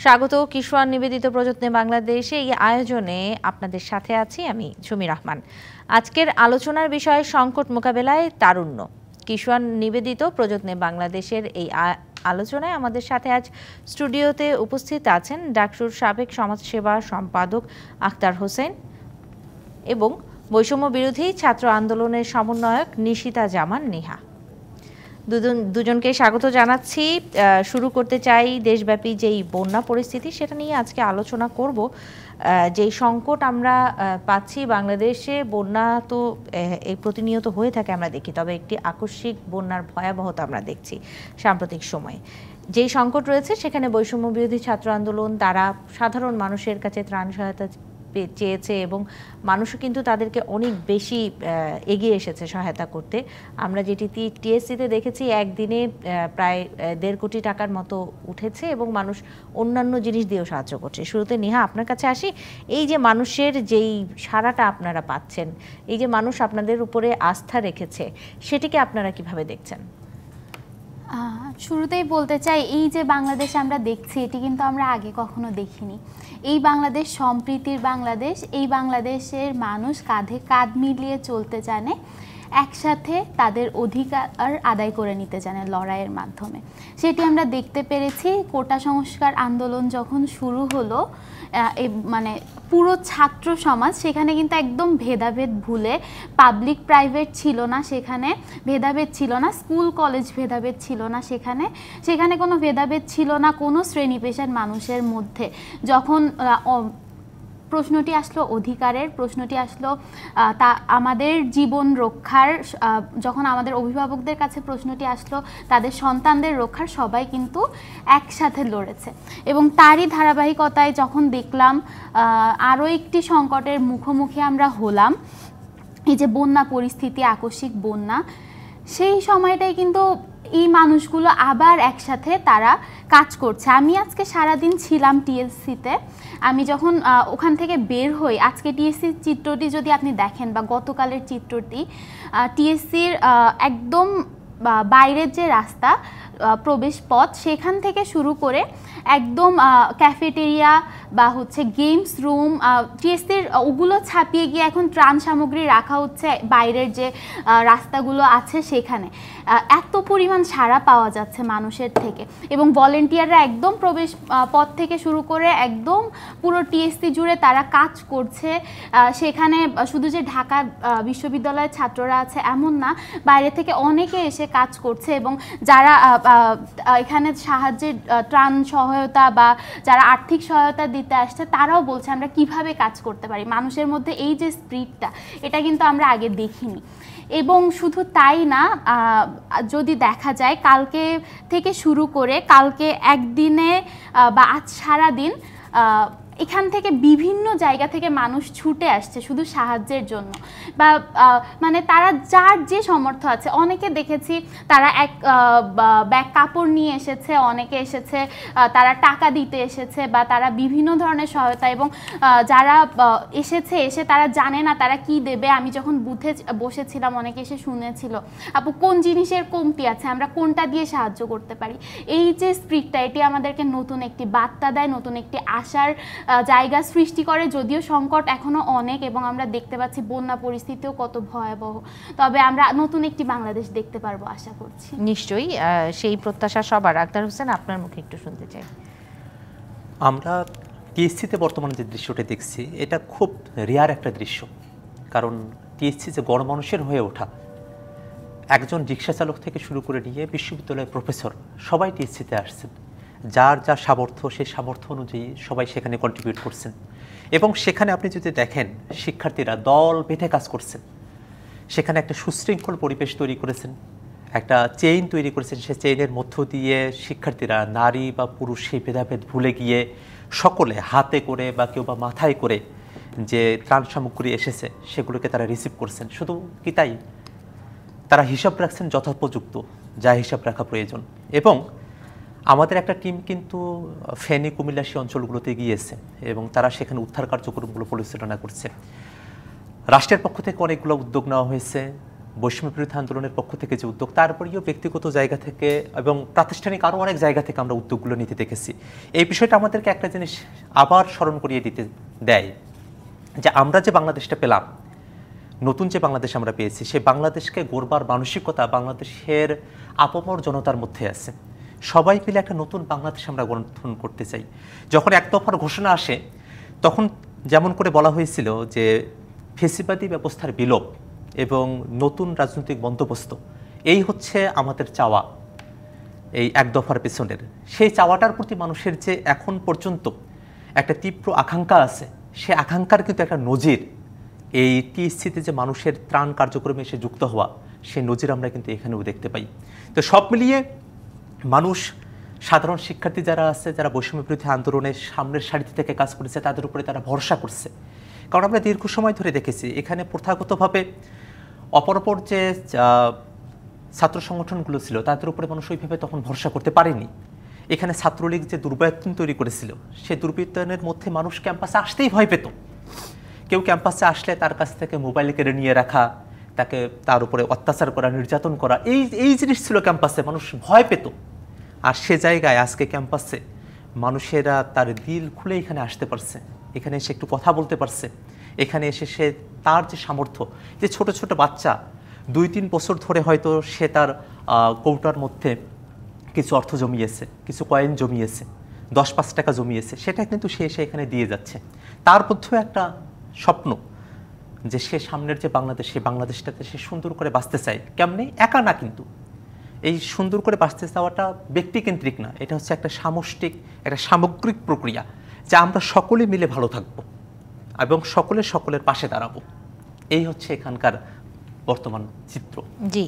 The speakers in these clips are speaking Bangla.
স্বাগত কিশোর নিবেদিত প্রযত্নে বাংলাদেশে এই আয়োজনে আপনাদের সাথে আছি আমি সুমি রহমান। আজকের আলোচনার বিষয় সংকট মোকাবেলায় তারুণ্য। কিশোর নিবেদিত প্রযত্নে বাংলাদেশের এই আলোচনায় আমাদের সাথে আজ স্টুডিওতে উপস্থিত আছেন ডাকসুর সাবেক সমাজসেবা সম্পাদক আখতার হোসেন এবং বৈষম্য বিরোধী ছাত্র আন্দোলনের সমন্বয়ক নিশিতা জামান নেহা। দুজনকে স্বাগত জানাচ্ছি। শুরু করতে চাই দেশব্যাপী যেই বন্যা পরিস্থিতি সেটা নিয়ে আজকে আলোচনা করব। যেই সংকট আমরা পাচ্ছি বাংলাদেশে, বন্যা তো এই প্রতিনিয়ত হয়ে থাকে আমরা দেখি, তবে একটি আকস্মিক বন্যার ভয়াবহতা আমরা দেখছি সাম্প্রতিক সময়ে। যেই সংকট রয়েছে সেখানে বৈষম্য বিরোধী ছাত্র আন্দোলন তারা সাধারণ মানুষের কাছে ত্রাণ সহায়তা চেয়েছে এবং মানুষও কিন্তু তাদেরকে অনেক বেশি এগিয়ে এসেছে সহায়তা করতে। আমরা যেটি টিএসসিতে দেখেছি একদিনে প্রায় 1.5 কোটি টাকার মতো উঠেছে এবং মানুষ অন্যান্য জিনিস দিয়েও সাহায্য করছে। শুরুতে নেহা আপনার কাছে আসি, এই যে মানুষের যেই সাড়াটা আপনারা পাচ্ছেন, এই যে মানুষ আপনাদের উপরে আস্থা রেখেছে, সেটিকে আপনারা কিভাবে দেখছেন? শুরুতেই বলতে চাই, এই যে বাংলাদেশ আমরা দেখছি এটি কিন্তু আমরা আগে কখনো দেখিনি। এই বাংলাদেশ সম্প্রীতির বাংলাদেশ, এই বাংলাদেশের মানুষ কাঁধে কাঁধ মিলিয়ে চলতে জানে, একসাথে তাদের অধিকার আদায় করে নিতে জানে লড়াইয়ের মাধ্যমে। সেটি আমরা দেখতে পেরেছি কোটা সংস্কার আন্দোলন যখন শুরু হলো, মানে পুরো ছাত্র সমাজ সেখানে কিন্তু একদম ভেদাভেদ ভুলে, পাবলিক প্রাইভেট ছিল না সেখানে, ভেদাভেদ ছিল না, স্কুল কলেজ ভেদাভেদ ছিল না সেখানে কোনো ভেদাভেদ ছিল না কোনো শ্রেণী পেশার মানুষের মধ্যে। যখন প্রশ্নটি আসলো অধিকারের, প্রশ্নটি আসলো তা আমাদের জীবন রক্ষার, যখন আমাদের অভিভাবকদের কাছে প্রশ্নটি আসলো তাদের সন্তানদের রক্ষার, সবাই কিন্তু একসাথে লড়েছে। এবং তারই ধারাবাহিকতায় যখন দেখলাম আরও একটি সংকটের মুখোমুখি আমরা হলাম, এই যে বন্যা পরিস্থিতি, আকস্মিক বন্যা, সেই সময়টাই কিন্তু এই মানুষগুলো আবার একসাথে তারা কাজ করছে। আমি আজকে সারাদিন ছিলাম টিএসসিতে। আমি যখন ওখান থেকে বের হই, আজকে টিএসসির চিত্রটি যদি আপনি দেখেন বা গতকালের চিত্রটি, টিএসসির একদম বাইরের যে রাস্তা, প্রবেশ পথ, সেখান থেকে শুরু করে একদম ক্যাফেটেরিয়া বা হচ্ছে গেমস রুম, টিএসসির ওগুলো ছাপিয়ে গিয়ে এখন ত্রাণ সামগ্রী রাখা হচ্ছে বাইরের যে রাস্তাগুলো আছে সেখানে। এত পরিমাণ সাড়া পাওয়া যাচ্ছে মানুষের থেকে, এবং ভলেন্টিয়াররা একদম প্রবেশ পথ থেকে শুরু করে একদম পুরো টিএসসি জুড়ে তারা কাজ করছে। সেখানে শুধু যে ঢাকা বিশ্ববিদ্যালয়ের ছাত্ররা আছে এমন না, বাইরে থেকে অনেকে এসে কাজ করছে। এবং যারা এখানে সাহায্যের ত্রাণ সহায়তা বা যারা আর্থিক সহায়তা দিতে আসছে তারাও বলছে আমরা কিভাবে কাজ করতে পারি। মানুষের মধ্যে এই যে স্পিরিটটা, এটা কিন্তু আমরা আগে দেখিনি। এবং শুধু তাই না, যদি দেখা যায় কালকে থেকে শুরু করে কালকে একদিনে বা আজ সারাদিন এখান থেকে বিভিন্ন জায়গা থেকে মানুষ ছুটে আসছে শুধু সাহায্যের জন্য, বা মানে তারা যার যে সামর্থ্য আছে। অনেকে দেখেছি তারা এক ব্যাগ কাপড় নিয়ে এসেছে, অনেকে এসেছে তারা টাকা দিতে এসেছে, বা তারা বিভিন্ন ধরনের সহায়তা। এবং যারা এসে তারা জানে না তারা কি দেবে। আমি যখন বুথে বসেছিলাম অনেকে এসে শুনেছিল, আপু কোন জিনিসের কমতি আছে, আমরা কোনটা দিয়ে সাহায্য করতে পারি। এই যে স্পিরিটটা, এটি আমাদেরকে নতুন একটি বার্তা দেয়, নতুন একটি আশার জায়গা সৃষ্টি করে। যদিও সংকট এখনো অনেক এবং আমরা দেখতে পাচ্ছি বন্যা পরিস্থিতিও কত ভয়াবহ, তবে আমরা নতুন একটি বাংলাদেশ দেখতে পারবো আশা করছি। নিশ্চয়ই সেই প্রত্যাশা সবার। আখতার হোসেন, আপনার মুখে একটু শুনতে চাই। আমরা টিএসসিতে বর্তমানে যে দৃশ্যটা দেখছি এটা খুব রেয়ার একটা দৃশ্য, কারণ টিএসসি যে গণমানুষের হয়ে ওঠা, একজন রিক্সা চালক থেকে শুরু করে নিয়ে বিশ্ববিদ্যালয়ের প্রফেসর সবাই টিএসসিতে আসছেন। যার যা সামর্থ্য সেই সামর্থ্য অনুযায়ী সবাই সেখানে কন্ট্রিবিউট করছেন। এবং সেখানে আপনি যদি দেখেন শিক্ষার্থীরা দল বেঁধে কাজ করছেন, সেখানে একটা সুশৃঙ্খল পরিবেশ তৈরি করেছেন, একটা চেইন তৈরি করেছেন। সে চেইনের মধ্য দিয়ে শিক্ষার্থীরা নারী বা পুরুষ সেই ভেদাভেদ ভুলে গিয়ে সকলে হাতে করে বা কেউ বা মাথায় করে যে ত্রাণ সামগ্রী এসেছে সেগুলোকে তারা রিসিভ করছেন। শুধু কি তাই, তারা হিসাব রাখছেন যথোপযুক্ত, যা হিসাব রাখা প্রয়োজন। এবং আমাদের একটা টিম কিন্তু ফেনী, কুমিল্লা সেই অঞ্চলগুলোতে গিয়েছে এবং তারা সেখানে উদ্ধার কার্যক্রমগুলো পরিচালনা করছে। রাষ্ট্রের পক্ষ থেকে অনেকগুলো উদ্যোগ নেওয়া হয়েছে, বৈষম্য বিরোধী আন্দোলনের পক্ষ থেকে যে উদ্যোগ, তারপরেও ব্যক্তিগত জায়গা থেকে এবং প্রাতিষ্ঠানিক আরও অনেক জায়গা থেকে আমরা উদ্যোগগুলো নিতে দেখেছি। এই বিষয়টা আমাদেরকে একটা জিনিস আবার স্মরণ করিয়ে দিতে দেয় যে আমরা যে বাংলাদেশটা পেলাম, নতুন যে বাংলাদেশ আমরা পেয়েছি, সেই বাংলাদেশকে গড়বার মানসিকতা বাংলাদেশের আপামর জনতার মধ্যে আছে। সবাই মিলে একটা নতুন বাংলাদেশ আমরা গঠন করতে চাই। যখন এক দফার ঘোষণা আসে তখন যেমন করে বলা হয়েছিল যে ফ্যাসিবাদী ব্যবস্থার বিলোপ এবং নতুন রাজনৈতিক বন্দোবস্ত, এই হচ্ছে আমাদের চাওয়া এই এক দফার পেছনের। সেই চাওয়াটার প্রতি মানুষের যে এখন পর্যন্ত একটা তীব্র আকাঙ্ক্ষা আছে, সে আকাঙ্ক্ষার কিন্তু একটা নজির এই টিএসসিতে যে মানুষের ত্রাণ কার্যক্রমে এসে যুক্ত হওয়া, সেই নজির আমরা কিন্তু এখানেও দেখতে পাই। তো সব মিলিয়ে মানুষ, সাধারণ শিক্ষার্থী যারা আছে, যারা বৈষম্য বিরোধী আন্দোলনের সামনের সারিতে থেকে কাজ করেছে, তাদের উপরে তারা ভরসা করছে। কারণ আমরা দীর্ঘ সময় ধরে দেখেছি এখানে প্রথাগতভাবে অপরাপর যে ছাত্র সংগঠনগুলো ছিল তাদের উপরে মানুষ ওইভাবে তখন ভরসা করতে পারেনি। এখানে ছাত্রলীগ যে দুর্বৃত্তায়ন তৈরি করেছিল, সেই দুর্বৃত্তায়নের মধ্যে মানুষ ক্যাম্পাসে আসতেই ভয় পেত। কেউ ক্যাম্পাসে আসলে তার কাছ থেকে মোবাইল কেড়ে নিয়ে রাখা, তাকে তার উপরে অত্যাচার করা, নির্যাতন করা, এই জিনিস ছিল ক্যাম্পাসে, মানুষ ভয় পেত। আর সে জায়গায় আজকে ক্যাম্পাসে মানুষেরা তার দিল খুলে এখানে আসতে পারছে, এখানে এসে একটু কথা বলতে পারছে, এখানে এসে সে তার যে সামর্থ্য, যে ছোট ছোট বাচ্চা 2-3 বছর ধরে হয়তো সে তার কৌটার মধ্যে কিছু অর্থ জমিয়েছে, কিছু কয়েন জমিয়েছে, 10-5 টাকা জমিয়েছে, সেটা কিন্তু সে এসে এখানে দিয়ে যাচ্ছে। তার মধ্যেও একটা স্বপ্ন যে সে সামনের যে বাংলাদেশ, সেই বাংলাদেশটাতে সে সুন্দর করে বাঁচতে চায়। কেমনে? একা না, কিন্তু এই সুন্দর করে বাঁচতে চাওয়াটা ব্যক্তিকেন্দ্রিক না, এটা হচ্ছে একটা সামষ্টিক, একটা সামগ্রিক প্রক্রিয়া, যা আমরা সকলে মিলে ভালো থাকবো এবং সকলের পাশে দাঁড়াবো। এই হচ্ছে এখানকার বর্তমান চিত্র। জি,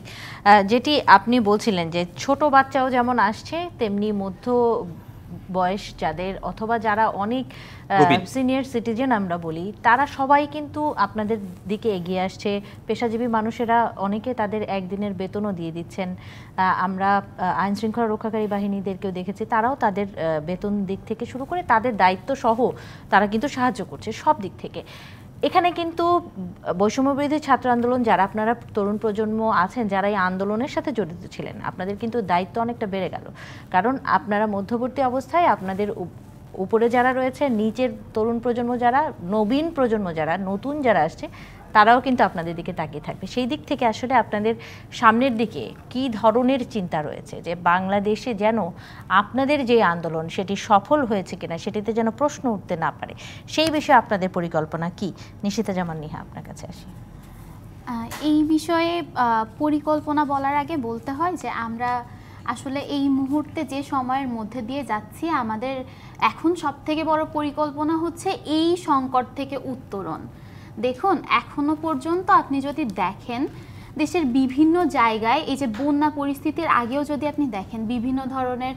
যেটি আপনি বলছিলেন যে ছোট বাচ্চাও যেমন আসছে, তেমনি মধ্য বয়স যাদের অথবা যারা অনেক সিনিয়র সিটিজেন আমরা বলি, তারা সবাই কিন্তু আপনাদের দিকে এগিয়ে আসছে। পেশাজীবী মানুষেরা অনেকে তাদের একদিনের বেতনও দিয়ে দিচ্ছেন। আমরা আইন শৃঙ্খলা রক্ষাকারী বাহিনীদেরকেও দেখেছি, তারাও তাদের বেতন দিক থেকে শুরু করে তাদের দায়িত্ব সহ তারা কিন্তু সাহায্য করছে সব দিক থেকে। এখানে কিন্তু বৈষম্য বিরোধী ছাত্র আন্দোলন, যারা আপনারা তরুণ প্রজন্ম আছেন, যারা এই আন্দোলনের সাথে জড়িত ছিলেন, আপনাদের কিন্তু দায়িত্ব অনেকটা বেড়ে গেল। কারণ আপনারা মধ্যবর্তী অবস্থায় আপনাদের উপরে যারা রয়েছে, নিচের তরুণ প্রজন্ম যারা, নবীন প্রজন্ম যারা, নতুন যারা আসছে, তারাও কিন্তু আপনাদের দিকে তাকিয়ে থাকবে। সেই দিক থেকে আসলে আপনাদের সামনের দিকে কি ধরনের চিন্তা রয়েছে যে বাংলাদেশে যেন আপনাদের যে আন্দোলন সেটি সফল হয়েছে কিনা সেটিতে যেন প্রশ্ন উঠতে না পারে, সেই বিষয়ে আপনাদের পরিকল্পনা কি? নিশিতা জামান নিহা, আপনার কাছে আসি। এই বিষয়ে পরিকল্পনা বলার আগে বলতে হয় যে আমরা আসলে এই মুহূর্তে যে সময়ের মধ্যে দিয়ে যাচ্ছি, আমাদের এখন সবথেকে বড় পরিকল্পনা হচ্ছে এই সংকট থেকে উত্তরণ। দেখুন, এখনো পর্যন্ত আপনি যদি দেখেন দেশের বিভিন্ন জায়গায়, এই যে বন্যা পরিস্থিতির আগেও যদি আপনি দেখেন, বিভিন্ন ধরনের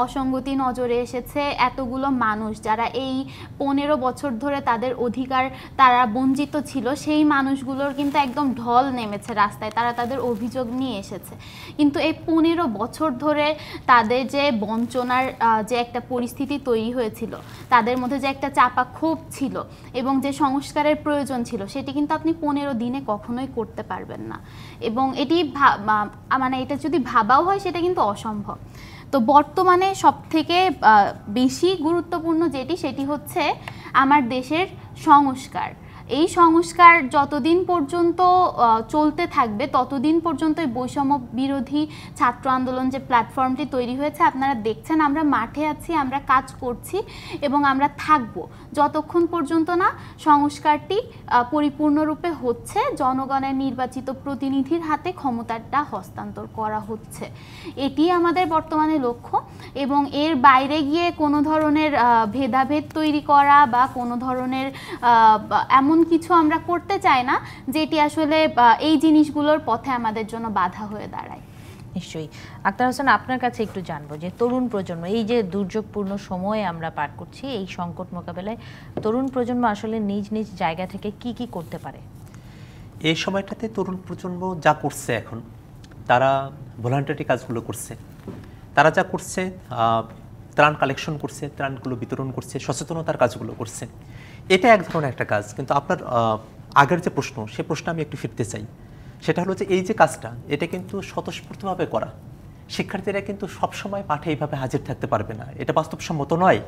অসঙ্গতি নজরে এসেছে। এতগুলো মানুষ যারা এই 15 বছর ধরে তাদের অধিকার তারা বঞ্চিত ছিল, সেই মানুষগুলোর কিন্তু একদম ঢল নেমেছে রাস্তায়, তারা তাদের অভিযোগ নিয়ে এসেছে। কিন্তু এই 15 বছর ধরে তাদের যে বঞ্চনার যে একটা পরিস্থিতি তৈরি হয়েছিল, তাদের মধ্যে যে একটা চাপা ক্ষোভ ছিল এবং যে সংস্কারের প্রয়োজন ছিল, সেটি কিন্তু আপনি 15 দিনে কখনোই করতে পারবেন না। এবং এটি মানে এটা যদি ভাবাও হয় সেটা কিন্তু অসম্ভব। তো বর্তমানে সবথেকে বেশি গুরুত্বপূর্ণ সেটি হচ্ছে আমার দেশের সংস্কার। এই সংস্কার যতদিন পর্যন্ত চলতে থাকবে ততদিন পর্যন্ত এই বৈষম্য বিরোধী ছাত্র আন্দোলন যে প্ল্যাটফর্মটি তৈরি হয়েছে, আপনারা দেখছেন আমরা মাঠে আছি, আমরা কাজ করছি এবং আমরা থাকব যতক্ষণ পর্যন্ত না সংস্কারটি পরিপূর্ণরূপে হচ্ছে, জনগণের নির্বাচিত প্রতিনিধির হাতে ক্ষমতাটা হস্তান্তর করা হচ্ছে। এটি আমাদের বর্তমানে লক্ষ্য। এবং এর বাইরে গিয়ে কোনো ধরনের ভেদাভেদ তৈরি করা বা কোনো ধরনের এমন কিছু আমরা করতে চাই না যেটি আসলে এই জিনিসগুলোর পথে আমাদের জন্য বাধা হয়ে দাঁড়ায়। নিশ্চয়ই। আক্তার হোসেন, আপনার কাছে একটু জানবো যে তরুণ প্রজন্ম, এই যে দুর্যোগপূর্ণ সময়ে আমরা পার করছি, এই সংকট মোকাবেলায় তরুণ প্রজন্ম আসলে নিজ নিজ জায়গা থেকে কি কি করতে পারে? এই সময়টাতে তরুণ প্রজন্ম যা করছে, এখন তারা ভলান্টারি কাজগুলো করছে, তারা যা করছে ত্রাণ কালেকশন করছে, ত্রাণগুলো বিতরণ করছে, সচেতনতার কাজগুলো করছে। এটা এক ধরনের একটা কাজ। কিন্তু আপনার আগের যে প্রশ্ন, সে প্রশ্ন আমি একটু ফিরতে চাই সেটা হলো যে এই যে কাজটা এটা কিন্তু স্বতঃস্ফূর্তভাবে করা। শিক্ষার্থীরা কিন্তু সবসময় মাঠে এইভাবে হাজির থাকতে পারবে না, এটা বাস্তবসম্মত নয়।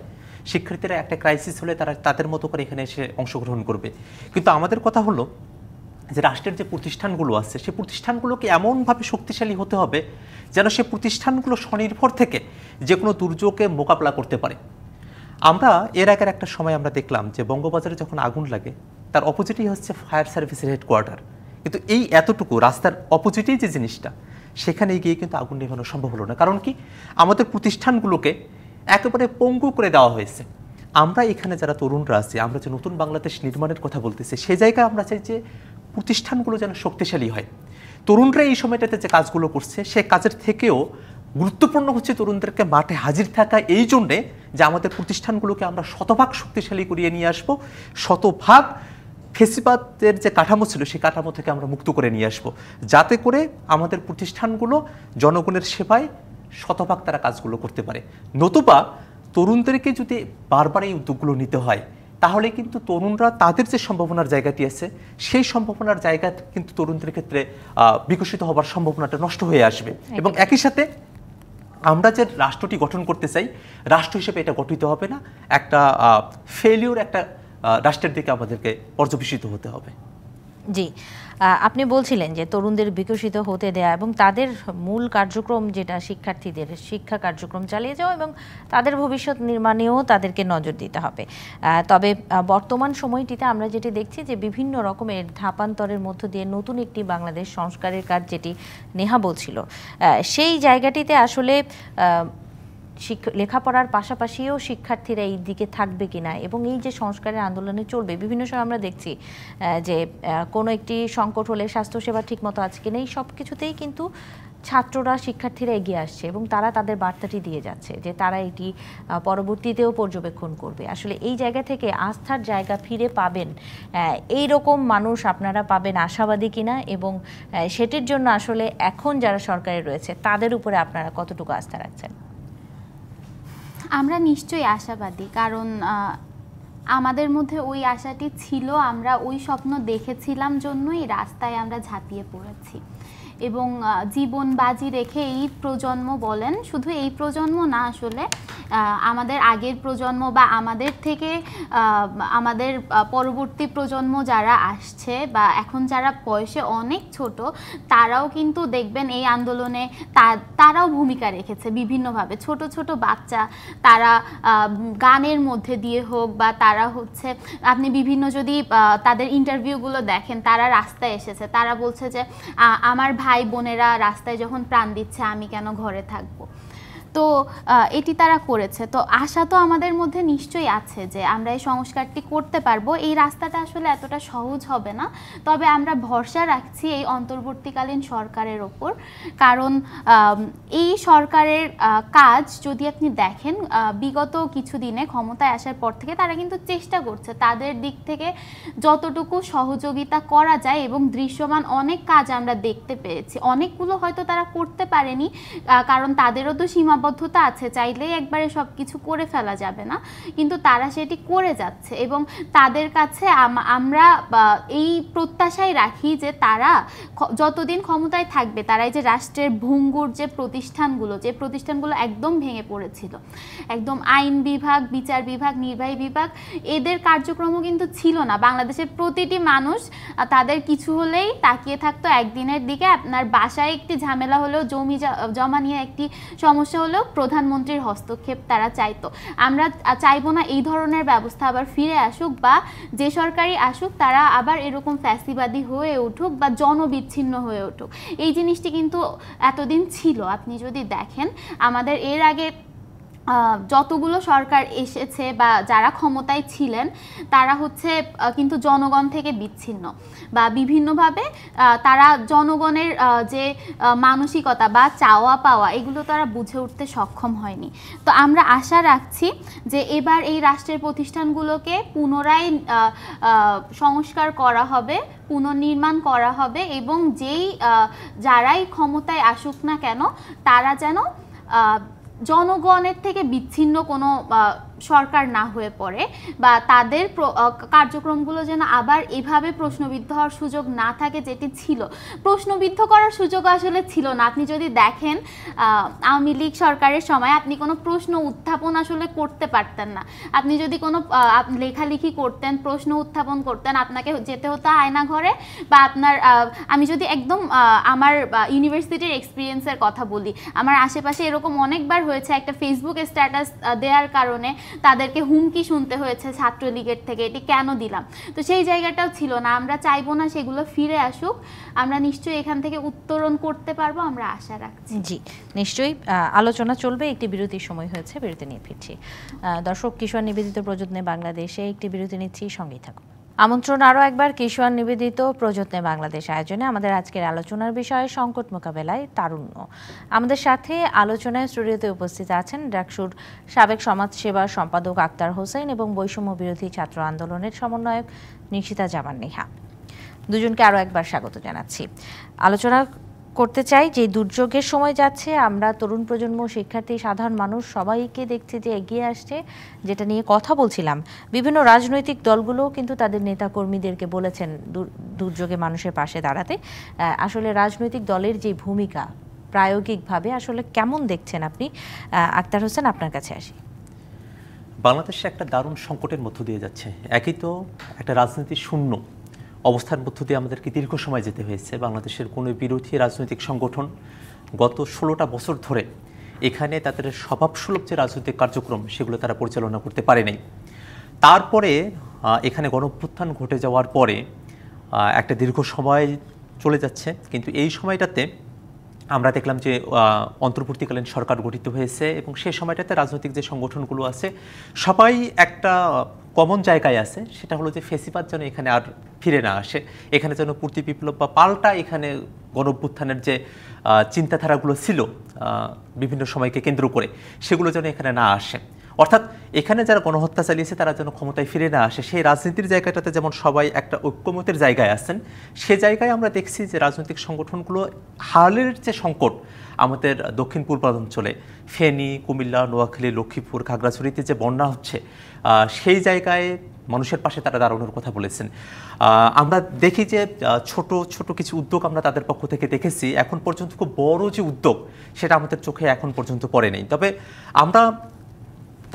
শিক্ষার্থীরা একটা ক্রাইসিস হলে তারা তাদের মতো করে এখানে এসে অংশগ্রহণ করবে। কিন্তু আমাদের কথা হলো যে রাষ্ট্রের যে প্রতিষ্ঠানগুলো আছে সেই প্রতিষ্ঠানগুলোকে এমনভাবে শক্তিশালী হতে হবে যেন সে প্রতিষ্ঠানগুলো স্বনির্ভর থেকে যে কোনো দুর্যোগে মোকাবেলা করতে পারে। আমরা এর আগের একটা সময় আমরা দেখলাম যে বঙ্গবাজারে যখন আগুন লাগে তার অপোজিটেই হচ্ছে ফায়ার সার্ভিসের হেডকোয়ার্টার, কিন্তু এই এতটুকু রাস্তার অপোজিটেই যে জিনিসটা সেখানে গিয়ে কিন্তু আগুন নেভানো সম্ভব হলো না। কারণ কি, আমাদের প্রতিষ্ঠানগুলোকে একেবারে পঙ্গু করে দেওয়া হয়েছে। আমরা এখানে যারা তরুণরা আছি, আমরা যে নতুন বাংলাদেশ নির্মাণের কথা বলতেছি, সেই জায়গায় আমরা চাই যে প্রতিষ্ঠানগুলো যেন শক্তিশালী হয়। তরুণরা এই সময়টাতে যে কাজগুলো করছে সে কাজের থেকেও গুরুত্বপূর্ণ হচ্ছে তরুণদেরকে মাঠে হাজির থাকা, এই জন্যে যে আমাদের প্রতিষ্ঠানগুলোকে আমরা শতভাগ শক্তিশালী করিয়ে নিয়ে আসবো, শতভাগ ফেসিবাদের যে কাঠামো ছিল সেই কাঠামো থেকে আমরা মুক্ত করে নিয়ে আসবো, যাতে করে আমাদের প্রতিষ্ঠানগুলো জনগণের সেবায় শতভাগ তারা কাজগুলো করতে পারে। নতুবা তরুণদেরকে যদি বারবার এই উদ্যোগগুলো নিতে হয় তাহলে কিন্তু তরুণরা তাদের যে সম্ভাবনার জায়গাটি আছে সেই সম্ভাবনার জায়গা কিন্তু তরুণদের ক্ষেত্রে বিকশিত হবার সম্ভাবনাটা নষ্ট হয়ে আসবে। এবং একই সাথে আমরা যে রাষ্ট্রটি গঠন করতে চাই, রাষ্ট্র হিসেবে এটা গঠিত হবে না, একটা ফেলিওর একটা রাষ্ট্রের দিকে আমাদেরকে পর্যবেসিত হতে হবে। জি, আপনি বলছিলেন যে তরুণদের বিকশিত হতে দেয়া এবং তাদের মূল কার্যক্রম যেটা শিক্ষার্থীদের শিক্ষা কার্যক্রম চালিয়ে যাওয়া এবং তাদের ভবিষ্যৎ নির্মাণেও তাদেরকে নজর দিতে হবে। তবে বর্তমান সময়টিতে আমরা যেটি দেখছি যে বিভিন্ন রকমের ধাপান্তরের মধ্য দিয়ে নতুন একটি বাংলাদেশ সংস্কারের কাজ, যেটি নেহা বলছিল, সেই জায়গাটিতে আসলে লেখাপড়ার পাশাপাশিও শিক্ষার্থীরা এই দিকে থাকবে কিনা এবং এই যে সংস্কারের আন্দোলনে চলবে, বিভিন্ন সময় আমরা দেখছি যে কোনো একটি সংকট হলে স্বাস্থ্যসেবা ঠিকমতো আছে কিনা, এই সব কিছুতেই কিন্তু ছাত্ররা শিক্ষার্থীরা এগিয়ে আসছে এবং তারা তাদের বার্তাটি দিয়ে যাচ্ছে যে তারা এটি পরবর্তীতেও পর্যবেক্ষণ করবে। আসলে এই জায়গা থেকে আস্থার জায়গা ফিরে পাবেন, এই রকম মানুষ আপনারা পাবেন আশাবাদী কিনা, এবং সেটির জন্য আসলে এখন যারা সরকারে রয়েছে তাদের উপরে আপনারা কতটুকু আস্থা রাখছেন? আমরা নিশ্চয়ই আশাবাদী, কারণ আমাদের মধ্যে ওই আশাটি ছিল, আমরা ওই স্বপ্ন দেখেছিলাম জন্যই রাস্তায় আমরা ঝাঁপিয়ে পড়েছি এবং জীবন বাজি রেখে এই প্রজন্ম বলেন, শুধু এই প্রজন্ম না, আসলে আমাদের আগের প্রজন্ম বা আমাদের থেকে আমাদের পরবর্তী প্রজন্ম যারা আসছে বা এখন যারা বয়সে অনেক ছোট, তারাও কিন্তু দেখবেন এই আন্দোলনে তারাও ভূমিকা রেখেছে বিভিন্নভাবে। ছোট ছোট বাচ্চা, তারা গানের মধ্যে দিয়ে হোক বা তারা হচ্ছে, আপনি বিভিন্ন যদি তাদের ইন্টারভিউগুলো দেখেন, তারা রাস্তায় এসেছে, তারা বলছে যে আমার ভাই বোনেরা রাস্তায় যখন প্রাণ দিচ্ছে আমি কেন ঘরে থাকবো। তো এটি তারা করেছে। তো আশা তো আমাদের মধ্যে নিশ্চয়ই আছে যে আমরা এই সংস্কারটি করতে পারবো। এই রাস্তাটা আসলে এতটা সহজ হবে না, তবে আমরা ভরসা রাখছি এই অন্তর্বর্তীকালীন সরকারের ওপর। কারণ এই সরকারের কাজ যদি আপনি দেখেন, বিগত কিছুদিনে ক্ষমতায় আসার পর থেকে তারা কিন্তু চেষ্টা করছে তাদের দিক থেকে যতটুকু সহযোগিতা করা যায়, এবং দৃশ্যমান অনেক কাজ আমরা দেখতে পেয়েছি। অনেকগুলো হয়তো তারা করতে পারেনি, কারণ তাদেরও তো সীমাবদ্ধতা আছে, চাইলেই একবারে সব কিছু করে ফেলা যাবে না, কিন্তু তারা সেটি করে যাচ্ছে। এবং তাদের কাছে আমরা এই প্রত্যাশাই রাখি যে তারা যতদিন ক্ষমতায় থাকবে, তারা এই যে রাষ্ট্রের ভঙ্গুর যে প্রতিষ্ঠানগুলো একদম ভেঙে পড়েছিল, একদম আইন বিভাগ, বিচার বিভাগ, নির্বাহী বিভাগ, এদের কার্যক্রমও কিন্তু ছিল না। বাংলাদেশের প্রতিটি মানুষ তাদের কিছু হলেই তাকিয়ে থাকতো একদিনের দিকে। আপনার বাসায় একটি ঝামেলা হলেও, জমি জমা নিয়ে একটি সমস্যা হলেও প্রধানমন্ত্রীর হস্তক্ষেপ তারা চাইতো। আমরা চাইবো না এই ধরনের ব্যবস্থা আবার ফিরে আসুক, বা যে সরকারি আসুক তারা আবার এরকম ফ্যাসিবাদী হয়ে উঠুক বা জনবিচ্ছিন্ন হয়ে উঠুক। এই জিনিসটি কিন্তু এতদিন ছিল। আপনি যদি দেখেন, আমাদের এর আগে যতগুলো সরকার এসেছে বা যারা ক্ষমতায় ছিলেন, তারা হচ্ছে কিন্তু জনগণ থেকে বিচ্ছিন্ন, বা বিভিন্নভাবে তারা জনগণের যে মানসিকতা বা চাওয়া পাওয়া, এগুলো তারা বুঝে উঠতে সক্ষম হয়নি। তো আমরা আশা রাখছি যে এবার এই রাষ্ট্রের প্রতিষ্ঠানগুলোকে পুনরায় সংস্কার করা হবে, পুনর্নির্মাণ করা হবে, এবং যারাই ক্ষমতায় আসুক না কেন, তারা যেন জনগণের থেকে বিচ্ছিন্ন কোনো সরকার না হয়ে পড়ে বা তাদের কার্যক্রমগুলো যেন আবার এভাবে প্রশ্নবিদ্ধ হওয়ার সুযোগ না থাকে যেটি ছিল। প্রশ্নবিদ্ধ করার সুযোগ আসলে ছিল না। আপনি যদি দেখেন আওয়ামী লীগ সরকারের সময় আপনি কোনো প্রশ্ন উত্থাপন আসলে করতে পারতেন না। আপনি যদি কোনো লেখালেখি করতেন, প্রশ্ন উত্থাপন করতেন, আপনাকে যেতে হতো আয়না ঘরে বা আপনার আমি যদি একদম আমার ইউনিভার্সিটির এক্সপিরিয়েন্সের কথা বলি, আমার আশেপাশে এরকম অনেকবার হয়েছে একটা ফেসবুক স্ট্যাটাস দেওয়ার কারণে তাদেরকে হুমকি শুনতে হয়েছে ছাত্রলীগের থেকে, এটি কেন দিলাম। তো সেই জায়গাটাও ছিল না। আমরা চাইবো না সেগুলো ফিরে আসুক, আমরা নিশ্চয়ই এখান থেকে উত্তরণ করতে পারবো, আমরা আশা রাখছি। জি, নিশ্চয়ই আলোচনা চলবে। একটি বিরতির সময় হয়েছে, বিরতি নিয়ে ফিরছি। দর্শক, কিশোর নিবেদিত প্রযত্নে বাংলাদেশে একটি বিরতি নিচ্ছি, সঙ্গেই থাকুন। আমন্ত্রণ আরও একবার কিশোর নিবেদিত প্রযত্নে বাংলাদেশ আয়োজনে আমাদের আজকের আলোচনার বিষয় সংকট মোকাবেলায় তারুণ্য। আমাদের সাথে আলোচনায় স্টুডিওতে উপস্থিত আছেন ডাকসুর সাবেক সমাজসেবা সম্পাদক আক্তার হোসেন এবং বৈষম্য বিরোধী ছাত্র আন্দোলনের সমন্বয়ক নিশিতা জামান নেহা। দুজনকে আরও একবার স্বাগত জানাচ্ছি। আলোচনা করতে চাই যে দুর্যোগের সময় যাচ্ছে, আমরা তরুণ প্রজন্ম, শিক্ষার্থী, সাধারণ মানুষ সবাইকে দেখছি যে এগিয়ে আসছে, যেটা নিয়ে কথা বলছিলাম। বিভিন্ন রাজনৈতিক দলগুলোও কিন্তু তাদের নেতাকর্মীদেরকে বলেছেন দুর্যোগে মানুষের পাশে দাঁড়াতে। আসলে রাজনৈতিক দলের যে ভূমিকা প্রায়োগিকভাবে আসলে কেমন দেখছেন আপনি? আক্তার হোসেন, আপনার কাছে আসি। বাংলাদেশে একটা দারুণ সংকটের মধ্য দিয়ে যাচ্ছে। একই তো একটা রাজনীতি শূন্য অবস্থার মধ্য দিয়ে আমাদেরকে দীর্ঘ সময় যেতে হয়েছে। বাংলাদেশের কোনো বিরোধী রাজনৈতিক সংগঠন গত 16টা বছর ধরে এখানে তাদের স্বভাবসুলভ যে রাজনৈতিক কার্যক্রম সেগুলো তারা পরিচালনা করতে পারে নাই। তারপরে এখানে গণঅভ্যুত্থান ঘটে যাওয়ার পরে একটা দীর্ঘ সময় চলে যাচ্ছে, কিন্তু এই সময়টাতে আমরা দেখলাম যে অন্তর্বর্তীকালীন সরকার গঠিত হয়েছে এবং সেই সময়টাতে রাজনৈতিক যে সংগঠনগুলো আছে সবাই একটা কমন জায়গায় আছে, সেটা হলো যে ফেসিবাদ যেন এখানে আর ফিরে না আসে, এখানে যেন প্রতি বিপ্লব বা পাল্টা এখানে গণঅভ্যুত্থানের যে চিন্তাধারাগুলো ছিল বিভিন্ন সময়কে কেন্দ্র করে সেগুলো যেন এখানে না আসে। অর্থাৎ এখানে যারা গণহত্যা চালিয়েছে তারা যেন ক্ষমতায় ফিরে না আসে, সেই রাজনীতির জায়গাটাতে যেমন সবাই একটা ঐক্যমতের জায়গায় আছেন, সে জায়গায় আমরা দেখছি যে রাজনৈতিক সংগঠনগুলো হালের যে সংকট আমাদের দক্ষিণ পূর্বাঞ্চলে ফেনী, কুমিল্লা, নোয়াখালী, লক্ষ্মীপুর, খাগড়াছড়িতে যে বন্যা হচ্ছে সেই জায়গায় মানুষের পাশে তারা দাঁড়ানোর কথা বলেছেন। আমরা দেখি যে ছোট ছোট কিছু উদ্যোগ আমরা তাদের পক্ষ থেকে দেখেছি, এখন পর্যন্ত খুব বড় যে উদ্যোগ সেটা আমাদের চোখে এখন পর্যন্ত পড়ে নেই। তবে আমরা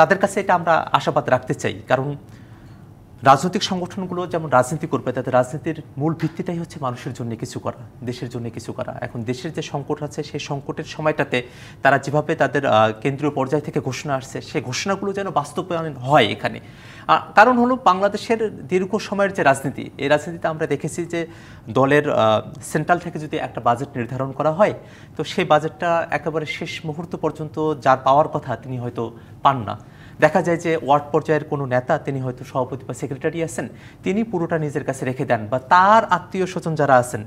তাদের কাছে এটা আমরা আশাবাদ রাখতে চাই, কারণ রাজনৈতিক সংগঠনগুলো যেমন রাজনীতি করবে, তাদের রাজনীতির মূল ভিত্তিটাই হচ্ছে মানুষের জন্য কিছু করা, দেশের জন্য কিছু করা। এখন দেশের যে সংকট আছে সেই সংকটের সময়টাতে তারা যেভাবে তাদের কেন্দ্রীয় পর্যায় থেকে ঘোষণা আসছে সেই ঘোষণাগুলো যেন বাস্তবায়ন হয় এখানে। কারণ হলো বাংলাদেশের দীর্ঘ সময়ের যে রাজনীতি, এই রাজনীতিতে আমরা দেখেছি যে দলের সেন্ট্রাল থেকে যদি একটা বাজেট নির্ধারণ করা হয় তো সেই বাজেটটা একেবারে শেষ মুহূর্ত পর্যন্ত যার পাওয়ার কথা তিনি হয়তো পান না। দেখা যায় যে ওয়ার্ড পর্যায়ের কোনো নেতা, তিনি হয়তো সভাপতি বা সেক্রেটারি আছেন, তিনি পুরোটা নিজের কাছে রেখে দেন, বা তার আত্মীয় স্বজন যারা আছেন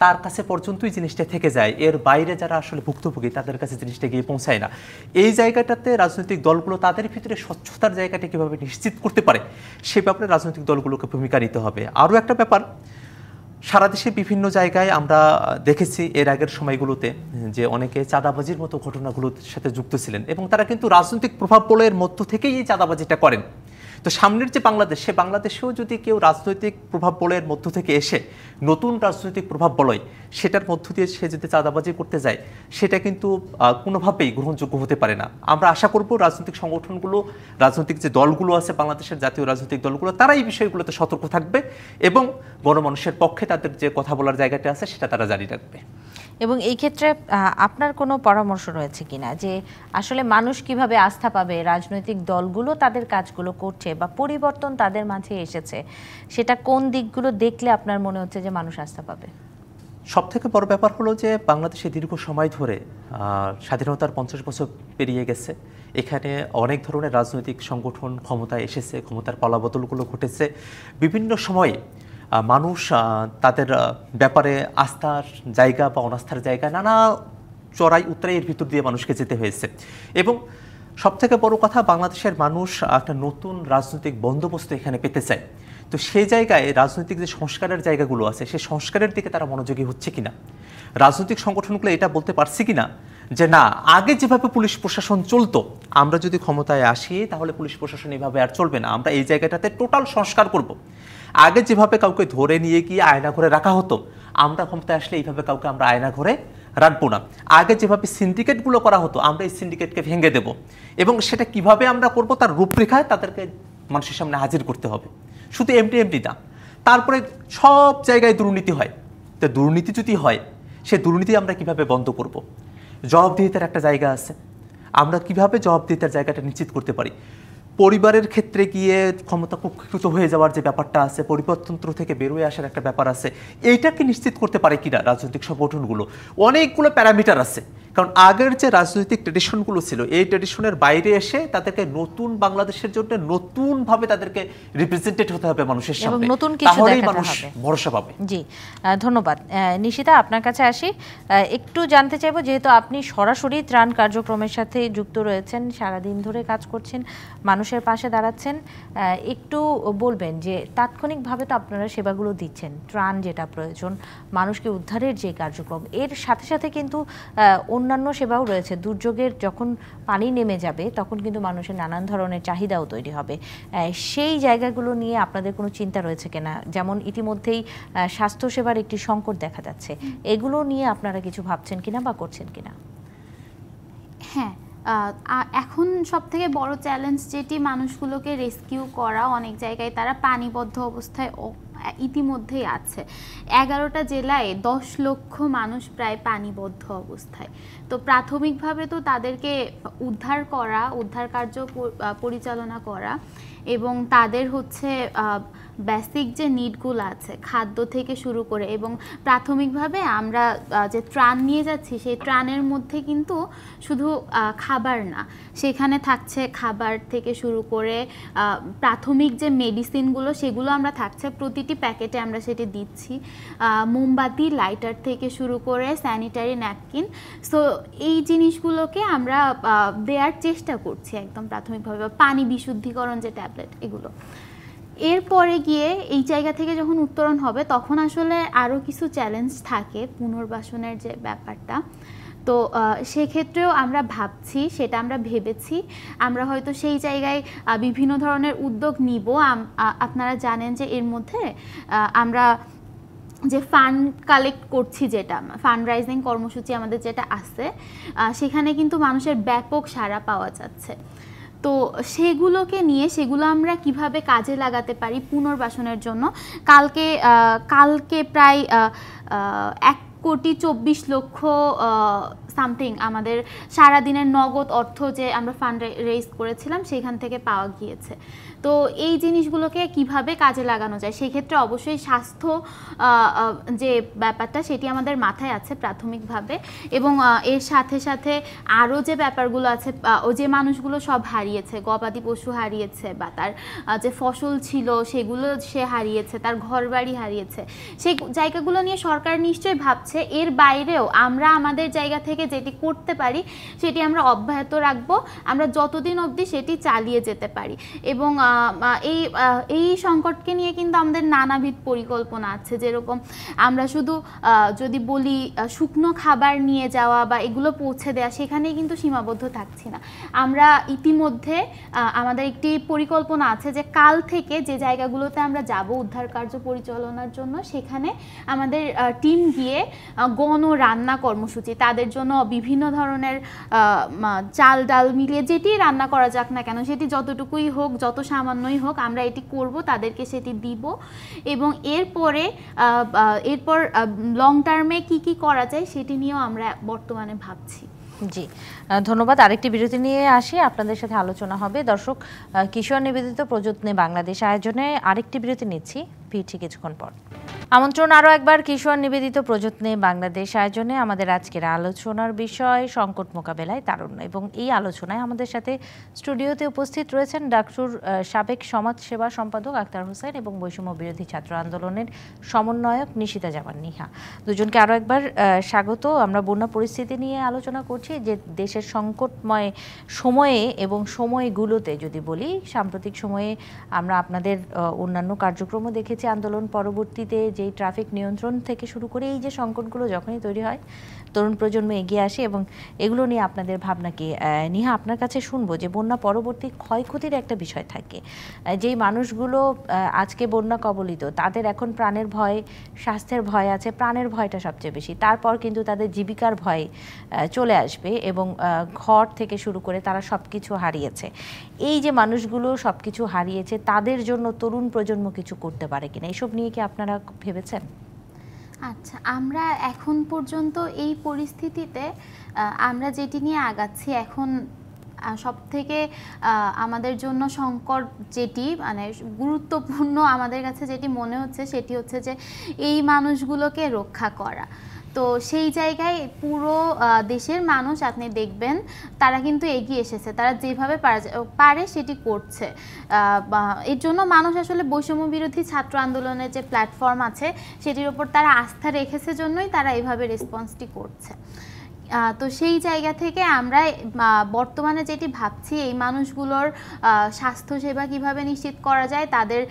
তার কাছে পর্যন্তই জিনিসটা থেকে যায়, এর বাইরে যারা আসলে ভুক্তভোগী তাদের কাছে জিনিসটা গিয়ে পৌঁছায় না। এই জায়গাটাতে রাজনৈতিক দলগুলো তাদের ভিতরে স্বচ্ছতার জায়গাটা কীভাবে নিশ্চিত করতে পারে সে ব্যাপারে রাজনৈতিক দলগুলোকে ভূমিকা নিতে হবে। আরও একটা ব্যাপার, সারা দেশে বিভিন্ন জায়গায় আমরা দেখেছি এর আগের সময়গুলোতে যে অনেকে চাঁদাবাজির মতো ঘটনাগুলোর সাথে যুক্ত ছিলেন এবং তারা কিন্তু রাজনৈতিক প্রভাব বলয়ের মধ্য থেকেই এই চাঁদাবাজিটা করেন। তো সামনের যে বাংলাদেশ, সে বাংলাদেশেও যদি কেউ রাজনৈতিক প্রভাব বলয়ের মধ্য থেকে এসে নতুন রাজনৈতিক প্রভাব বলয় সেটার মধ্য দিয়ে সে যদি চাঁদাবাজি করতে যায়, সেটা কিন্তু কোনোভাবেই গ্রহণযোগ্য হতে পারে না। আমরা আশা করব রাজনৈতিক সংগঠনগুলো, রাজনৈতিক যে দলগুলো আছে বাংলাদেশের জাতীয় রাজনৈতিক দলগুলো, তারা এই বিষয়গুলোতে সতর্ক থাকবে এবং গণমানুষের পক্ষে তাদের যে কথা বলার জায়গাটা আছে সেটা তারা জারি রাখবে। এবং এই ক্ষেত্রে আপনার কোনো পরামর্শ রয়েছে কিনা যে আসলে মানুষ কিভাবে আস্থা পাবে রাজনৈতিক দলগুলো তাদের কাজগুলো করছে বা পরিবর্তন তাদের মাঝে এসেছে, সেটা কোন দিকগুলো দেখলে আপনার মনে হচ্ছে যে মানুষ আস্থা পাবে? সবথেকে বড় ব্যাপার হলো যে বাংলাদেশে দীর্ঘ সময় ধরে স্বাধীনতার 50 বছর পেরিয়ে গেছে, এখানে অনেক ধরনের রাজনৈতিক সংগঠন ক্ষমতায় এসেছে, ক্ষমতার পালাবদলগুলো ঘটেছে, বিভিন্ন সময়ে মানুষ তাদের ব্যাপারে আস্থার জায়গা বা অনাস্থার জায়গা নানা চড়াই উতরাইয়ের ভিতর দিয়ে মানুষকে যেতে হয়েছে। এবং সবথেকে বড় কথা, বাংলাদেশের মানুষ একটা নতুন রাজনৈতিক বন্দোবস্ত এখানে পেতে চায়। তো সেই জায়গায় রাজনৈতিক যে সংস্কারের জায়গাগুলো আছে সেই সংস্কারের দিকে তারা মনোযোগী হচ্ছে কিনা, রাজনৈতিক সংগঠনগুলো এটা বলতে পারছে কিনা যে না, আগে যেভাবে পুলিশ প্রশাসন চলতো, আমরা যদি ক্ষমতায় আসি তাহলে পুলিশ প্রশাসন এভাবে আর চলবে না, আমরা এই জায়গাটাতে টোটাল সংস্কার করব। আগে যেভাবে কাউকে ধরে নিয়ে গিয়ে আয়না ঘরে রাখা হতো, আমরা ক্ষমতায় আসলে এইভাবে কাউকে আমরা আয়না ঘরে রাখবো না। আগে যেভাবে সিন্ডিকেটগুলো করা হতো, আমরা এই সিন্ডিকেটকে ভেঙে দেব, এবং সেটা কিভাবে আমরা করব তার রূপরেখায় তাদেরকে মানুষের সামনে হাজির করতে হবে। শুধু এমডি না, তারপরে সব জায়গায় দুর্নীতি হয়। তো দুর্নীতি যদি হয়, সে দুর্নীতি আমরা কিভাবে বন্ধ করব? জবাবদিহিতার একটা জায়গা আছে, আমরা কিভাবে জবাবদিহিতার জায়গাটা নিশ্চিত করতে পারি? পরিবারের ক্ষেত্রে গিয়ে ক্ষমতা কুক্ষিগত হয়ে যাওয়ার যে ব্যাপারটা আছে, পরিবারতন্ত্র থেকে বেরোয় আসার একটা ব্যাপার আছে, এইটাকে নিশ্চিত করতে পারে কিনা রাজনৈতিক সংগঠনগুলো? অনেকগুলো প্যারামিটার আছে, কারণ আগের যে রাজনৈতিক ট্রেডিশনগুলো ছিল, এই ট্রেডিশনের বাইরে এসে তাদেরকে নতুন বাংলাদেশের জন্য নতুনভাবে তাদেরকে রিপ্রেজেন্টেড হতে হবে মানুষের সামনে, তাহলেই মানুষ ভরসা পাবে। জি, ধন্যবাদ। নিশিতা, আপনার কাছে আসি, একটু জানতে চাইবো, যেহেতু আপনি সরাসরি ত্রাণ কার্যক্রমের সাথে যুক্ত রয়েছেন, সারাদিন ধরে কাজ করছেন, মানুষের পাশে দাঁড়াচ্ছেন, একটু বলবেন যে তাৎক্ষণিকভাবে তো আপনারা সেবাগুলো দিচ্ছেন, ত্রাণ যেটা প্রয়োজন, মানুষকে উদ্ধারের যে কার্যক্রম, এর সাথে সাথে কিন্তু অন্যান্য সেবাও রয়েছে। দুর্যোগের যখন পানি নেমে যাবে তখন কিন্তু মানুষের নানান ধরনের চাহিদাও তৈরি হবে, সেই জায়গাগুলো নিয়ে আপনাদের কোনো চিন্তা রয়েছে কিনা? যেমন ইতিমধ্যেই স্বাস্থ্যসেবার একটি সংকট দেখা যাচ্ছে, এগুলো নিয়ে আপনারা কিছু ভাবছেন কিনা বা করছেন কিনা? হ্যাঁ, এখন সবথেকে বড় চ্যালেঞ্জ যেটি মানুষগুলোকে রেস্কিউ করা, অনেক জায়গায় তারা পানিবদ্ধ অবস্থায় ইতিমধ্যেই আছে। 11টা জেলায় 10 লক্ষ মানুষ প্রায় পানিবদ্ধ অবস্থায়। তো প্রাথমিকভাবে তো তাদেরকে উদ্ধার করা, উদ্ধার কার্য পরিচালনা করা, এবং তাদের হচ্ছে বেসিক যে নিডগুলো আছে খাদ্য থেকে শুরু করে, এবং প্রাথমিকভাবে আমরা যে ত্রাণ নিয়ে যাচ্ছি সেই ত্রাণের মধ্যে কিন্তু শুধু খাবার না, সেখানে থাকছে খাবার থেকে শুরু করে প্রাথমিক যে মেডিসিনগুলো সেগুলো আমরা থাকছে, প্রতিটি প্যাকেটে আমরা সেটি দিচ্ছি, মোমবাতি, লাইটার থেকে শুরু করে স্যানিটারি ন্যাপকিন। সো এই জিনিসগুলোকে আমরা দেওয়ার চেষ্টা করছি একদম প্রাথমিকভাবে, পানি বিশুদ্ধিকরণ যে ট্যাবলেট, এগুলো। এরপরে গিয়ে এই জায়গা থেকে যখন উত্তরণ হবে তখন আসলে আরও কিছু চ্যালেঞ্জ থাকে, পুনর্বাসনের যে ব্যাপারটা। তো সেক্ষেত্রেও আমরা ভাবছি, সেটা আমরা ভেবেছি, আমরা হয়তো সেই জায়গায় বিভিন্ন ধরনের উদ্যোগ নিব। আপনারা জানেন যে এর মধ্যে আমরা যে ফান্ড কালেক্ট করছি, যেটা ফান্ড রাইজিং কর্মসূচি আমাদের যেটা আছে, সেখানে কিন্তু মানুষের ব্যাপক সাড়া পাওয়া যাচ্ছে। তো সেগুলোকে নিয়ে, সেগুলো আমরা কিভাবে কাজে লাগাতে পারি পুনর্বাসনের জন্য, কালকে প্রায় 1,24,00,000 সামথিং আমাদের সারাদিনের নগদ অর্থ যে আমরা ফান্ড রেইজ করেছিলাম সেখান থেকে পাওয়া গিয়েছে। তো এই জিনিসগুলোকে কিভাবে কাজে লাগানো যায়, সেক্ষেত্রে অবশ্যই স্বাস্থ্য যে ব্যাপারটা সেটি আমাদের মাথায় আছে প্রাথমিকভাবে, এবং এর সাথে সাথে আরও যে ব্যাপারগুলো আছে, ও যে মানুষগুলো সব হারিয়েছে, গবাদি পশু হারিয়েছে, বা তার যে ফসল ছিল সেগুলো সে হারিয়েছে, তার ঘরবাড়ি হারিয়েছে, সেই জায়গাগুলো নিয়ে সরকার নিশ্চয়ই ভাবছে। এর বাইরেও আমরা আমাদের জায়গা থেকে যেটি করতে পারি সেটি আমরা অব্যাহত রাখবো, আমরা যতদিন অবধি সেটি চালিয়ে যেতে পারি। এবং এই সংকটকে নিয়ে কিন্তু আমাদের নানাবিধ পরিকল্পনা আছে, যেরকম আমরা শুধু যদি বলি শুকনো খাবার নিয়ে যাওয়া বা এগুলো পৌঁছে দেওয়া, সেখানেই কিন্তু সীমাবদ্ধ থাকছি না। আমরা ইতিমধ্যে আমাদের একটি পরিকল্পনা আছে যে কাল থেকে যে জায়গাগুলোতে আমরা যাব উদ্ধার কার্য পরিচালনার জন্য, সেখানে আমাদের টিম গিয়ে গণ রান্না কর্মসূচি, তাদের জন্য বিভিন্ন ধরনের চাল ডাল মিলিয়ে যেটি রান্না করা যাক না কেন, সেটি যতটুকুই হোক, যত সামান্যই হোক, আমরা এটি করব, তাদেরকে সেটি দিব। এবং এরপর লং টার্মে কি করা যায় সেটি নিয়েও আমরা বর্তমানে ভাবছি। জি, ধন্যবাদ। আরেকটি বিরতি নিয়ে আসি, আপনাদের সাথে আলোচনা হবে। দর্শক, কিশোর নিবেদিত প্রযত্নে বাংলাদেশ আয়োজনে আরেকটি বিরতি নিচ্ছি, ফিরছি কিছুক্ষণ পর। আমন্ত্রণ আরও একবার কিশোর নিবেদিত প্রযত্নে বাংলাদেশ আয়োজনে। আমাদের আজকের আলোচনার বিষয় সংকট মোকাবেলায় তারুণ্য, এবং এই আলোচনায় আমাদের সাথে স্টুডিওতে উপস্থিত রয়েছেন ডাকসুর সাবেক সমাজ সেবা সম্পাদক আক্তার হোসেন এবং বৈষম্য বিরোধী ছাত্র আন্দোলনের সমন্বয়ক নিশিতা জামান নিহা। দুজনকে আরও একবার স্বাগত। আমরা বন্যা পরিস্থিতি নিয়ে আলোচনা করছি, যে দেশের সংকটময় সময়ে এবং সময়গুলোতে যদি বলি, সাম্প্রতিক সময়ে আমরা আপনাদের অন্যান্য কার্যক্রমও দেখেছি, আন্দোলন পরবর্তীতে যেই ট্রাফিক নিয়ন্ত্রণ থেকে শুরু করে এই যে সংকটগুলো যখনই তৈরি হয় তরুণ প্রজন্ম এগিয়ে আসে এবং এগুলো নিয়ে আপনাদের ভাবনা কি? নিহা, আপনার কাছে শুনবো যে বন্যা পরবর্তী ক্ষয়ক্ষতির একটা বিষয় থাকে, যেই মানুষগুলো আজকে বন্যা কবলিত তাদের এখন প্রাণের ভয়, স্বাস্থ্যের ভয় আছে, প্রাণের ভয়টা সবচেয়ে বেশি, তারপর কিন্তু তাদের জীবিকার ভয় চলে আসবে এবং ঘর থেকে শুরু করে তারা সব কিছু হারিয়েছে। এই যে মানুষগুলো সব কিছু হারিয়েছে তাদের জন্য তরুণ প্রজন্ম কিছু করতে পারে কিনা, এসব নিয়ে কি আপনারা ভেবেছেন? আচ্ছা, আমরা এখন পর্যন্ত এই পরিস্থিতিতে আমরা যেটি নিয়ে আগাচ্ছি এখন সবথেকে আমাদের জন্য সংকট যেটি মানে গুরুত্বপূর্ণ আমাদের কাছে যেটি মনে হচ্ছে সেটি হচ্ছে যে এই মানুষগুলোকে রক্ষা করা। তো সেই জায়গায় পুরো দেশের মানুষ আপনি দেখবেন তারা কিন্তু এগিয়ে এসেছে, তারা যেভাবে পারে সেটি করছে। এর জন্য মানুষ আসলে বৈষম্য বিরোধী ছাত্র আন্দোলনের যে প্ল্যাটফর্ম আছে সেটির উপর তারা আস্থা রেখেছে জন্যই তারা এভাবে রেসপন্সটি করছে। তো সেই জায়গা থেকে আমরা বর্তমানে যেটি ভাবছি এই মানুষগুলোর স্বাস্থ্যসেবা কিভাবে নিশ্চিত করা যায়, তাদের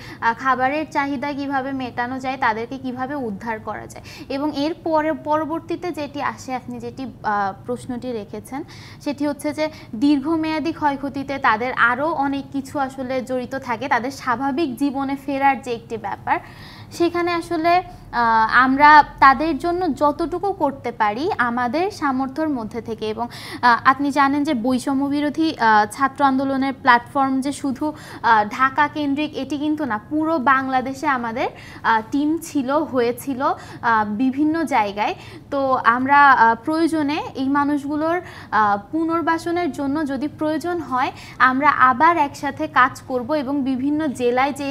খাবারের চাহিদা কিভাবে মেটানো যায়, তাদেরকে কিভাবে উদ্ধার করা যায় এবং এর পরবর্তীতে যেটি আসে, আপনি যেটি প্রশ্নটি রেখেছেন সেটি হচ্ছে যে দীর্ঘমেয়াদী ক্ষয়ক্ষতিতে তাদের আরও অনেক কিছু আসলে জড়িত থাকে, তাদের স্বাভাবিক জীবনে ফেরার যে একটি ব্যাপার সেখানে আসলে আমরা তাদের জন্য যতটুকু করতে পারি আমাদের সামর্থ্যের মধ্যে থেকে। এবং আপনি জানেন যে বৈষম্য বিরোধী ছাত্র আন্দোলনের প্ল্যাটফর্ম যে শুধু ঢাকা কেন্দ্রিক এটি কিন্তু না, পুরো বাংলাদেশে আমাদের টিম হয়েছিল বিভিন্ন জায়গায়। তো আমরা প্রয়োজনে এই মানুষগুলোর পুনর্বাসনের জন্য যদি প্রয়োজন হয় আমরা আবার একসাথে কাজ করব এবং বিভিন্ন জেলায় যে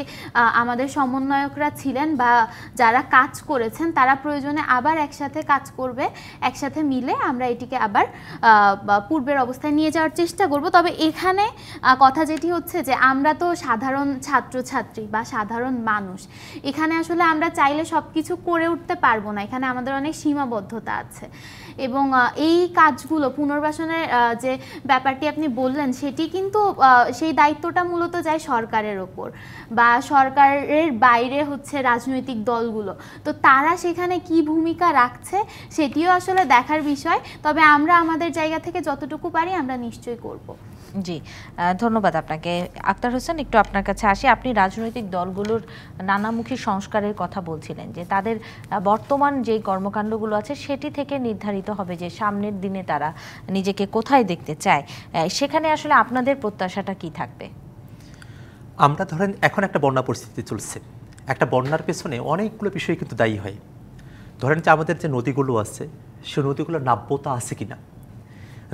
আমাদের সমন্বয়করা ছিলেন বা যারা কাজ করেছেন তারা প্রয়োজনে আবার একসাথে কাজ করবে, একসাথে মিলে আমরা এটিকে আবার পূর্বের অবস্থায় নিয়ে যাওয়ার চেষ্টা করব। তবে এখানে কথা যেটি হচ্ছে যে আমরা তো সাধারণ ছাত্রছাত্রী বা সাধারণ মানুষ, এখানে আসলে আমরা চাইলে সব কিছু করে উঠতে পারবো না, এখানে আমাদের অনেক সীমাবদ্ধতা আছে এবং এই কাজগুলো পুনর্বাসনের যে ব্যাপারটি আপনি বললেন সেটি কিন্তু সেই দায়িত্বটা মূলত যায় সরকারের ওপর বা সরকারের বাইরে হচ্ছে রাজনৈতিক দলগুলো। তো তারা সেখানে কি ভূমিকা রাখছে সেটিও আসলে দেখার বিষয়, তবে আমরা আমাদের জায়গা থেকে যতটুকু পারি আমরা নিশ্চয়ই করব। জি, ধন্যবাদ আপনাকে। আক্তার হোসেন, একটু আপনার কাছে আসি। আপনি রাজনৈতিক দলগুলোর নানামুখী সংস্কারের কথা বলছিলেন যে তাদের বর্তমান যে কর্মকাণ্ডগুলো আছে সেটি থেকে নির্ধারিত হবে যে সামনের দিনে তারা নিজেকে কোথায় দেখতে চায়, সেখানে আসলে আপনাদের প্রত্যাশাটা কি থাকবে? আমরা ধরেন এখন একটা বন্যা পরিস্থিতি চলছে, একটা বন্যার পেছনে অনেকগুলো বিষয় কিন্তু দায়ী হয়। ধরেন যে আমাদের যে নদীগুলো আছে সে নদীগুলোর নাব্যতা আছে কিনা,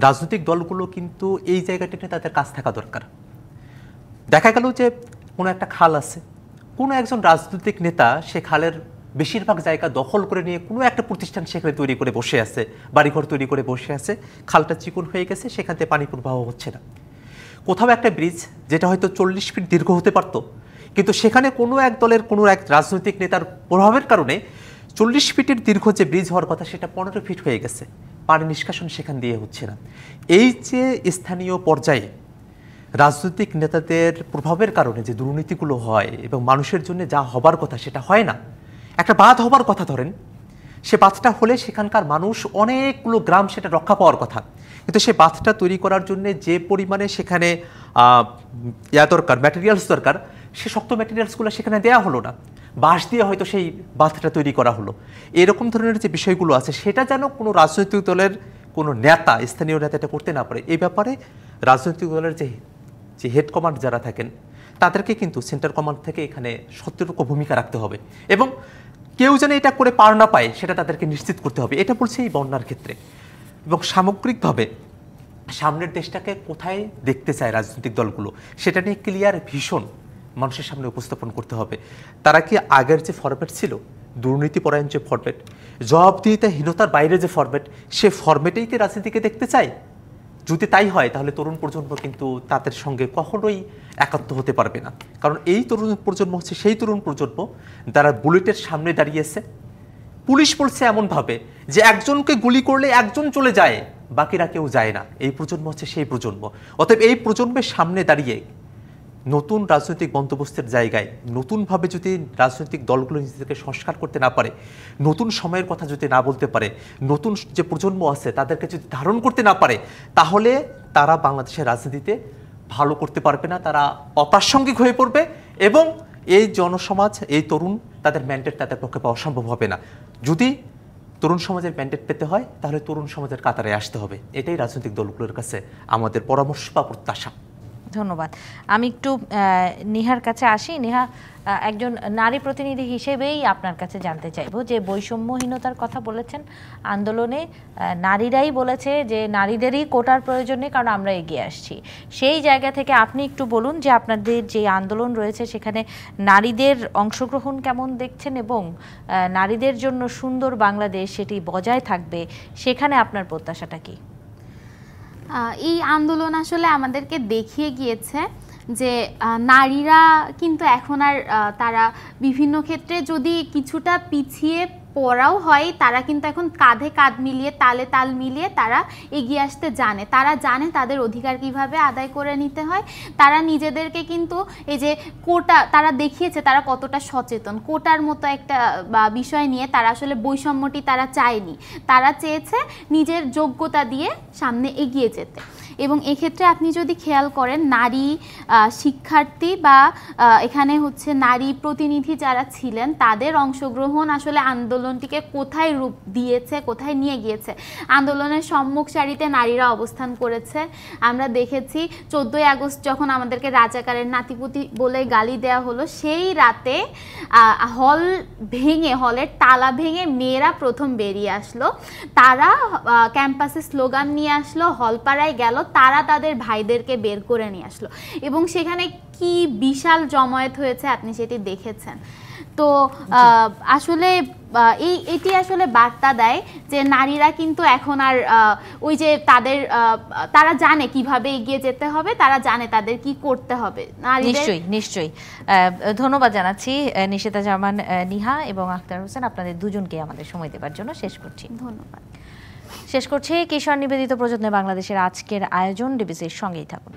রাজনৈতিক দলগুলো কিন্তু এই জায়গাটা নিয়ে তাদের কাজ থাকা দরকার। দেখা গেল যে কোনো একটা খাল আছে, কোনো একজন রাজনৈতিক নেতা সে খালের বেশিরভাগ জায়গা দখল করে নিয়ে কোনো একটা প্রতিষ্ঠান সেখানে তৈরি করে বসে আছে, বাড়িঘর তৈরি করে বসে আছে, খালটা চিকন হয়ে গেছে, সেখান থেকে পানি প্রবাহ হচ্ছে না। কোথাও একটা ব্রিজ যেটা হয়তো 40 ফিট দীর্ঘ হতে পারতো, কিন্তু সেখানে কোনো এক দলের কোনো এক রাজনৈতিক নেতার প্রভাবের কারণে 40 ফিটের দীর্ঘ যে ব্রিজ হওয়ার কথা সেটা 15 ফিট হয়ে গেছে, পানি নিষ্কাশন সেখান দিয়ে হচ্ছে না। এই যে স্থানীয় পর্যায়ে রাজনৈতিক নেতাদের প্রভাবের কারণে যে দুর্নীতিগুলো হয় এবং মানুষের জন্য যা হবার কথা সেটা হয় না। একটা বাঁধ হবার কথা ধরেন, সে বাঁধটা হলে সেখানকার মানুষ অনেকগুলো গ্রাম সেটা রক্ষা পাওয়ার কথা, কিন্তু সে বাঁধটা তৈরি করার জন্য যে পরিমাণে সেখানে দরকার, ম্যাটেরিয়ালস দরকার, সে শক্ত ম্যাটেরিয়ালসগুলো সেখানে দেওয়া হলো না, বাঁশ দিয়ে হয়তো সেই বাঁধটা তৈরি করা হলো। এরকম ধরনের যে বিষয়গুলো আছে সেটা যেন কোনো রাজনৈতিক দলের কোনো নেতা, স্থানীয় নেতা এটা করতে না পারে। এই ব্যাপারে রাজনৈতিক দলের যে হেড কমান্ড যারা থাকেন তাদেরকে কিন্তু সেন্টার কমান্ড থেকে এখানে সত্যরূপ ভূমিকা রাখতে হবে এবং কেউ যেন এটা করে পার না পায় সেটা তাদেরকে নিশ্চিত করতে হবে। এটা বলছে এই বন্যার ক্ষেত্রে। এবং সামগ্রিকভাবে সামনের দেশটাকে কোথায় দেখতে চায় রাজনৈতিক দলগুলো সেটা নিয়ে ক্লিয়ার ভিশন মানুষের সামনে উপস্থাপন করতে হবে। তারা কি আগের যে ফরম্যাট ছিল, দুর্নীতিপরায়ণ যে ফরম্যাট, জবাবদিহিতাহীনতার বাইরে যে ফরম্যাট, সে ফরম্যাটেই কি রাজনীতিকে দেখতে চায়? যদি তাই হয় তাহলে তরুণ প্রজন্ম কিন্তু তাদের সঙ্গে কখনোই একাত্ম হতে পারবে না। কারণ এই তরুণ প্রজন্ম হচ্ছে সেই তরুণ প্রজন্ম যারা বুলেটের সামনে দাঁড়িয়েছে, পুলিশ বলছে এমনভাবে যে একজনকে গুলি করলে একজন চলে যায়, বাকিরা কেউ যায় না। এই প্রজন্ম হচ্ছে সেই প্রজন্ম। অতএব এই প্রজন্মের সামনে দাঁড়িয়ে নতুন রাজনৈতিক বন্দোবস্তের জায়গায় নতুনভাবে যদি রাজনৈতিক দলগুলো নিজেদেরকে সংস্কার করতে না পারে, নতুন সময়ের কথা যদি না বলতে পারে, নতুন যে প্রজন্ম আছে তাদেরকে যদি ধারণ করতে না পারে, তাহলে তারা বাংলাদেশের রাজনীতিতে ভালো করতে পারবে না, তারা অপ্রাসঙ্গিক হয়ে পড়বে এবং এই জনসমাজ, এই তরুণ, তাদের ম্যান্ডেট তাদের পক্ষে পাওয়া সম্ভব হবে না। যদি তরুণ সমাজের ম্যান্ডেট পেতে হয় তাহলে তরুণ সমাজের কাতারে আসতে হবে। এটাই রাজনৈতিক দলগুলোর কাছে আমাদের পরামর্শ বা প্রত্যাশা। ধন্যবাদ। আমি একটু নিহার কাছে আসি। নিহা, একজন নারী প্রতিনিধি হিসেবেই আপনার কাছে জানতে চাইবো যে বৈষম্যহীনতার কথা বলেছেন আন্দোলনে, নারীরাই বলেছে যে নারীদেরই কোটার প্রয়োজন নেই কারণ আমরা এগিয়ে আসছি। সেই জায়গা থেকে আপনি একটু বলুন যে আপনাদের যে আন্দোলন রয়েছে সেখানে নারীদের অংশগ্রহণ কেমন দেখছেন এবং নারীদের জন্য সুন্দর বাংলাদেশ সেটি বজায় থাকবে, সেখানে আপনার প্রত্যাশাটা কি? এই আন্দোলন আসলে আমাদেরকে দেখিয়ে গিয়েছে যে নারীরা কিন্তু এখন আর তারা বিভিন্ন ক্ষেত্রে যদি কিছুটা পিছিয়ে পড়াও হয়, তারা কিন্তু এখন কাঁধে কাঁধ মিলিয়ে, তালে তাল মিলিয়ে তারা এগিয়ে আসতে জানে। তারা জানে তাদের অধিকার কিভাবে আদায় করে নিতে হয়। তারা নিজেদেরকে কিন্তু এই যে কোটা, তারা দেখিয়েছে তারা কতটা সচেতন। কোটার মতো একটা বিষয় নিয়ে তারা আসলে বৈষম্যটি তারা চায়নি, তারা চেয়েছে নিজের যোগ্যতা দিয়ে সামনে এগিয়ে যেতে। এবং এক্ষেত্রে আপনি যদি খেয়াল করেন, নারী শিক্ষার্থী বা এখানে হচ্ছে নারী প্রতিনিধি যারা ছিলেন তাদের অংশগ্রহণ আসলে আন্দোলনটিকে কোথায় রূপ দিয়েছে, কোথায় নিয়ে গিয়েছে। আন্দোলনের সম্মুখ সারিতে নারীরা অবস্থান করেছে। আমরা দেখেছি 14ই আগস্ট যখন আমাদেরকে রাজাকারের নাতিপুতি বলে গালি দেওয়া হলো, সেই রাতে হল ভেঙে, হলের তালা ভেঙে মেয়েরা প্রথম বেরিয়ে আসলো। তারা ক্যাম্পাসে স্লোগান নিয়ে আসলো, হলপাড়ায় গেল, তারা তাদের ভাইদেরকে বের করে নিয়ে আসলো এবং সেখানে কি বিশাল জমায়েত হয়েছে আপনি সেটি দেখেছেন। তো আসলে এটি আসলে বার্তা দেয় যে নারীরা কিন্তু এখন আর ওই যে তারা জানে কিভাবে এগিয়ে যেতে হবে, তারা জানে তাদের কি করতে হবে। নিশ্চয়ই নিশ্চয়ই ধন্যবাদ জানাচ্ছি নিশিতা জামান, নিহা এবং আখতার হোসেন, আপনাদের দুজনকে আমাদের সময় দেওয়ার জন্য। শেষ করছি। ধন্যবাদ। শেষ করছি কিশোর নিবেদিত প্রযত্নে বাংলাদেশের আজকের আয়োজন। ডিবিসির সঙ্গেই থাকুন।